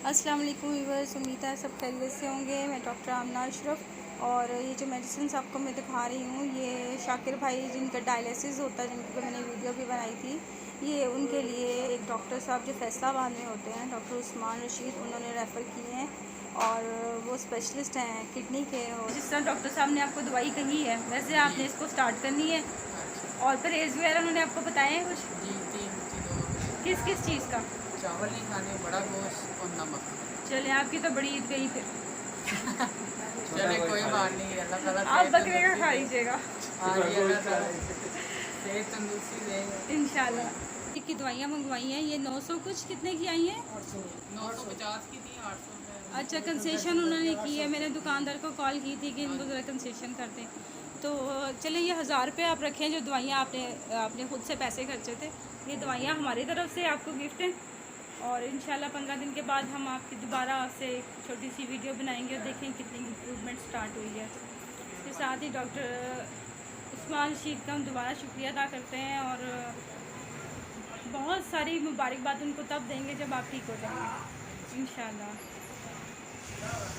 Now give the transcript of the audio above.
अस्सलाम वालेकुम व्यूअर्स, उम्मीद है सब खैरियत से होंगे। मैं डॉक्टर आमना अशरफ और ये जो मेडिसिन आपको मैं दिखा रही हूँ ये शाकिर भाई जिनका डायलिसिस होता है, जिनकी मैंने वीडियो भी बनाई थी, ये उनके लिए एक डॉक्टर साहब जो फैसलाबाद में होते हैं, डॉक्टर उस्मान रशीद, उन्होंने रेफ़र किए हैं और वो स्पेशलिस्ट हैं किडनी के। और जिस तरह डॉक्टर साहब ने आपको दवाई कही है वैसे आपने इसको स्टार्ट करनी है। और परहेज़ वगैरह उन्होंने आपको बताया है कुछ? जी, 3 चीज़ों किस किस चीज़ का? चावल नहीं खाने, बड़ा गोश्त और नमक। चले आपकी तो बड़ी ईद गई फिर। चले कोई बात नहीं, अल्लाह ताला आप बकरे का खा लीजिएगा अल्लाह ताला सेहत तंदुरुस्ती देगा इंशाल्लाह। की दवाइयाँ मंगवाई हैं, ये 900 कुछ कितने की आई हैं? 950 की थी, 800 रुपये। अच्छा, कंसेशन उन्होंने की है। मैंने दुकानदार को कॉल की थी कि इनको ज़रा कंसेशन कर दें। तो चले ये 1000 रुपये आप रखें, जो दवाइयाँ आपने खुद से पैसे खर्चे थे। ये दवाइयाँ हमारी तरफ से आपको गिफ्ट हैं और इंशाल्लाह 15 दिन के बाद हम आपकी दोबारा आपसे एक छोटी सी वीडियो बनाएंगे और देखें कितनी इम्प्रूवमेंट स्टार्ट हुई है। इसके साथ ही डॉक्टर उस्मान रशीद का हम दोबारा शुक्रिया अदा करते हैं और बहुत सारी मुबारकबाद उनको तब देंगे जब आप ठीक हो जाएंगे इंशाल्लाह।